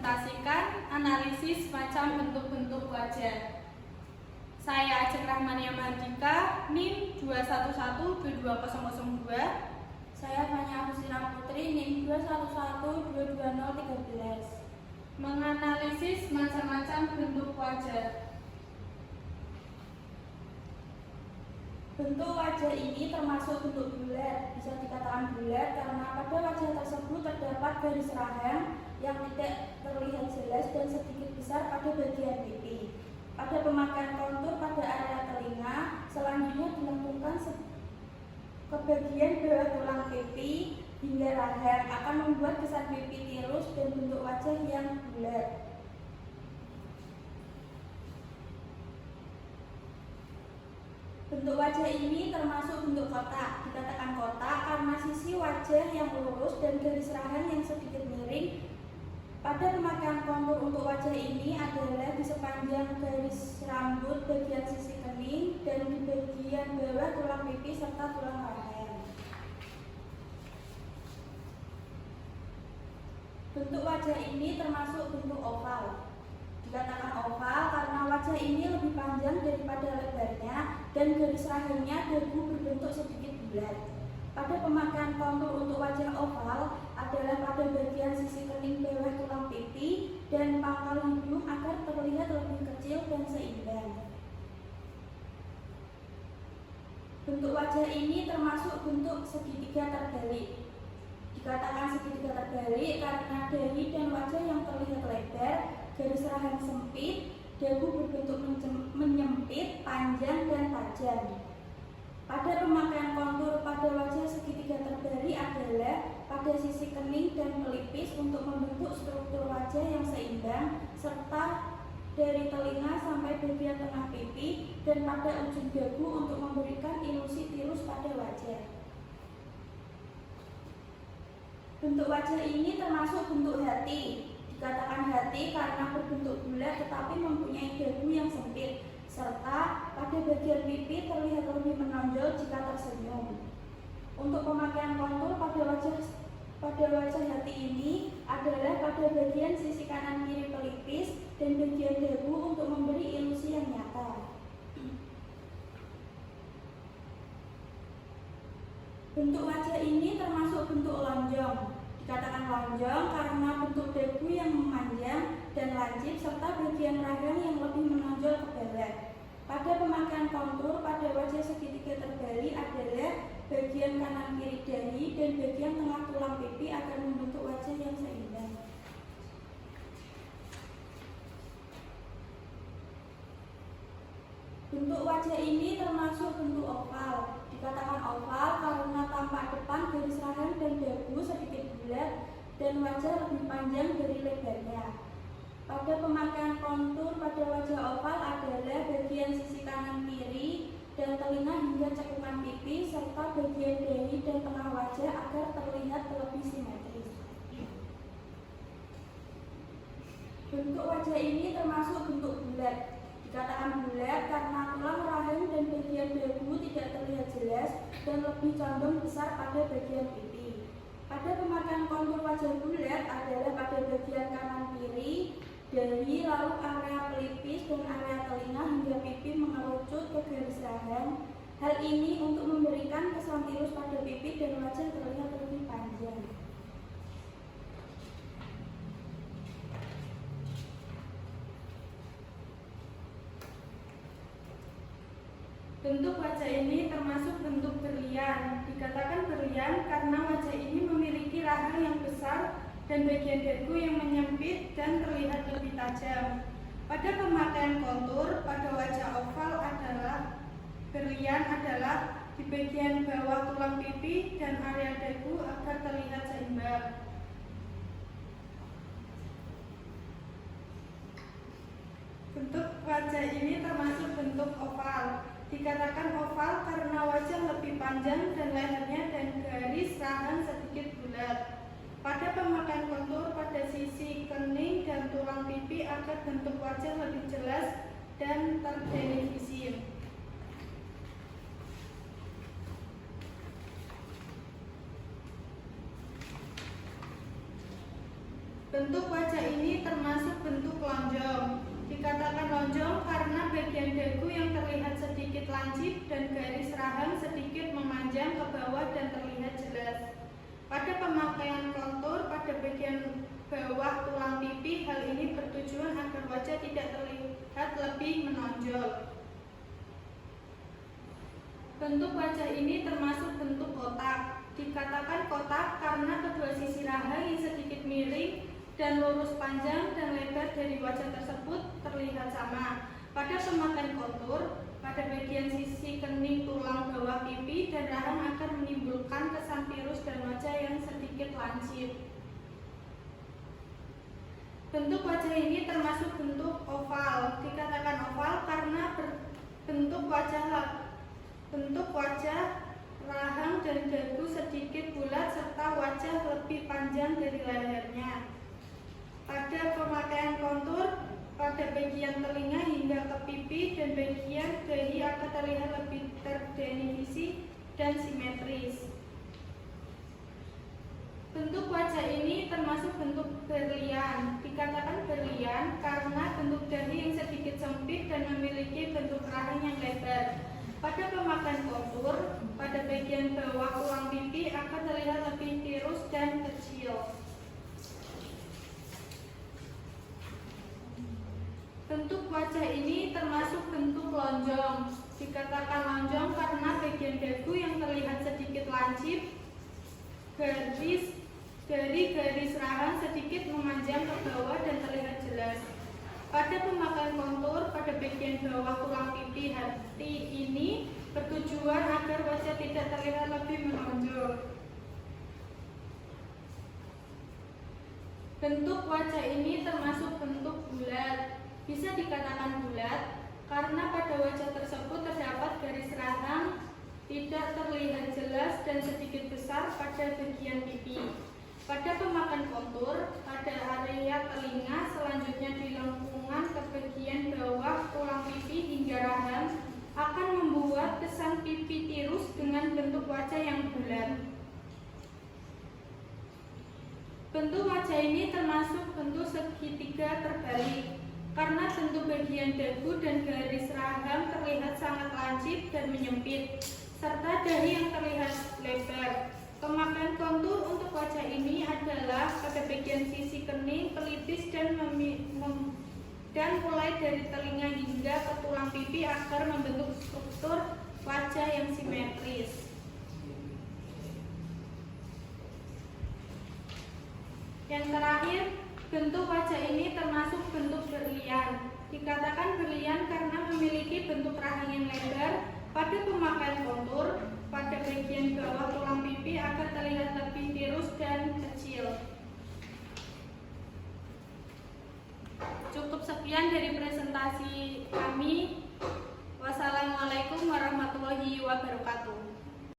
mempresentasikan analisis macam bentuk-bentuk wajah. Saya Ajeng Rahmania Mardika, NIM 2112202. Saya Fanya Agustina Putri, NIM 211222013. Menganalisis macam-macam bentuk wajah. Bentuk wajah ini termasuk bentuk bulat. Bisa dikatakan bulat karena pada wajah tersebut terdapat garis rahang yang tidak terlihat jelas dan sedikit besar pada bagian pipi. Pada pemakaian kontur pada area telinga, selanjutnya dilengkungkan ke bagian bawah tulang pipi hingga rahang akan membuat kesan pipi tirus dan bentuk wajah yang bulat. Bentuk wajah ini termasuk bentuk kotak. Dikatakan kotak karena sisi wajah yang lurus dan garis rahang yang sedikit miring. Pada pemakaian kontur untuk wajah ini adalah di sepanjang garis rambut, bagian sisi kening, dan di bagian bawah tulang pipi serta tulang rahang. Bentuk wajah ini termasuk bentuk oval. Dikatakan oval karena wajah ini lebih panjang daripada lebarnya dan garis rahangnya dagu berbentuk sedikit bulat. Pada pemakaian kontur untuk wajah oval adalah pada bagian sisi kening bawah tulang pipi dan pangkal hidung agar terlihat lebih kecil dan seimbang. Bentuk wajah ini termasuk bentuk segitiga terbalik. Dikatakan segitiga terbalik karena dahi dan wajah yang terlihat lebar, garis rahang sempit, dagu berbentuk menyempit, panjang, dan tajam. Pada pemakaian kontur pada wajah segitiga terbalik adalah pada sisi kening dan pelipis untuk membentuk struktur wajah yang seimbang, serta dari telinga sampai bagian tengah pipi, dan pada ujung dagu untuk memberikan ilusi tirus pada wajah. Bentuk wajah ini termasuk bentuk hati. Dikatakan hati karena berbentuk bulat tetapi mempunyai dagu yang sempit, serta pada bagian pipi terlihat lebih menonjol jika tersenyum. Untuk pemakaian kontur pada wajah hati ini adalah pada bagian sisi kanan kiri pelipis dan bagian dagu untuk memberi ilusi yang nyata. Bentuk wajah ini termasuk bentuk lonjong. Dikatakan lonjong karena bentuk dagu yang memanjang dan lancip serta bagian rahang yang lebih menonjol ke bawah. Pada pemakaian kontur pada wajah segitiga terbalik adalah bagian kanan kiri dahi dan bagian tengah tulang pipi akan membentuk wajah yang seimbang. Bentuk wajah ini termasuk bentuk oval. Dikatakan oval karena tampak depan garis rahang dan dagu sedikit bulat dan wajah lebih panjang dari lebarnya. Pada pemakaian kontur pada wajah oval adalah bagian sisi kanan kiri dan telinga hingga cekungan pipi serta bagian dahi dan tengah wajah agar terlihat lebih simetris. Bentuk wajah ini termasuk bentuk bulat. Dikatakan bulat karena tulang rahang dan bagian dagu tidak terlihat jelas dan lebih condong besar pada bagian pipi. Pada pemakaian kontur wajah bulat adalah pada bagian kanan kiri, dahi, lalu area pelipis dan area telinga hingga pipi mengerucut ke garis rahang. Hal ini untuk memberikan kesan tirus pada pipi dan wajah terlihat lebih panjang. Bentuk wajah ini termasuk bentuk berlian. Dikatakan berlian karena wajah ini memiliki rahang yang besar dan bagian dagu yang menyempit dan terlihat lebih tajam. Pada pemakaian kontur pada wajah oval adalah berlian adalah di bagian bawah tulang pipi dan area dagu agar terlihat seimbang. Bentuk wajah ini termasuk bentuk oval. Dikatakan oval karena wajah lebih panjang dan lehernya dan garis rahang sedikit bulat. Pada pemakaian kontur pada sisi kening dan tulang pipi agar bentuk wajah lebih jelas dan terdefinisi. Bentuk wajah ini termasuk bentuk lonjong. Dikatakan lonjong karena bagian dagu yang terlihat sedikit lancip dan garis rahang sedikit memanjang ke bawah dan terlihat jelas. Pada pemakaian kontur pada bagian bawah tulang pipi, hal ini bertujuan agar wajah tidak terlihat lebih menonjol. Bentuk wajah ini termasuk bentuk kotak. Dikatakan kotak karena kedua sisi rahang yang sedikit miring dan lurus panjang dan lebar dari wajah tersebut terlihat sama. Pada pemakaian kontur, pada bagian sisi kening tulang bawah pipi dan rahang akan menimbulkan kesan tirus dan wajah yang sedikit lancip. Bentuk wajah ini termasuk bentuk oval. Dikatakan oval karena bentuk wajah rahang dan dagu sedikit bulat serta wajah lebih panjang dari lehernya. Pada pemakaian kontur, pada bagian telinga hingga ke pipi dan bagian dahi akan terlihat lebih terdefinisi dan simetris. Bentuk wajah ini termasuk bentuk berlian. Dikatakan berlian karena bentuk dahi yang sedikit sempit dan memiliki bentuk rahang yang lebar. Pada pemakaian kontur, pada bagian bawah tulang pipi akan terlihat lebih tirus dan kecil. Bentuk wajah ini termasuk bentuk lonjong. Dikatakan lonjong karena bagian dagu yang terlihat sedikit lancip, garis rahang sedikit memanjang ke bawah dan terlihat jelas. Pada pemakaian kontur, pada bagian bawah tulang pipi hati ini bertujuan agar wajah tidak terlihat lebih menonjol. Bentuk wajah ini termasuk bentuk bulat. Bisa dikatakan bulat karena pada wajah tersebut terdapat garis rahang tidak terlihat jelas dan sedikit besar pada bagian pipi. Pada pemakaian kontur, pada area telinga, selanjutnya di lengkungan ke bagian bawah tulang pipi hingga rahang akan membuat kesan pipi tirus dengan bentuk wajah yang bulat. Bentuk wajah ini termasuk bentuk segitiga terbalik karena bentuk bagian dagu dan garis rahang terlihat sangat lancip dan menyempit, serta dahi yang terlihat lebar. Pemakaian kontur untuk wajah ini adalah pada bagian sisi kening, pelipis, dan mulai dari telinga hingga ke tulang pipi agar membentuk struktur wajah yang simetris. Yang terakhir, bentuk wajah ini termasuk bentuk berlian. Dikatakan berlian karena memiliki bentuk rahang yang lebar. Pada pemakaian kontur, pada bagian bawah tulang pipi akan terlihat lebih tirus dan kecil. Cukup sekian dari presentasi kami. Wassalamualaikum warahmatullahi wabarakatuh.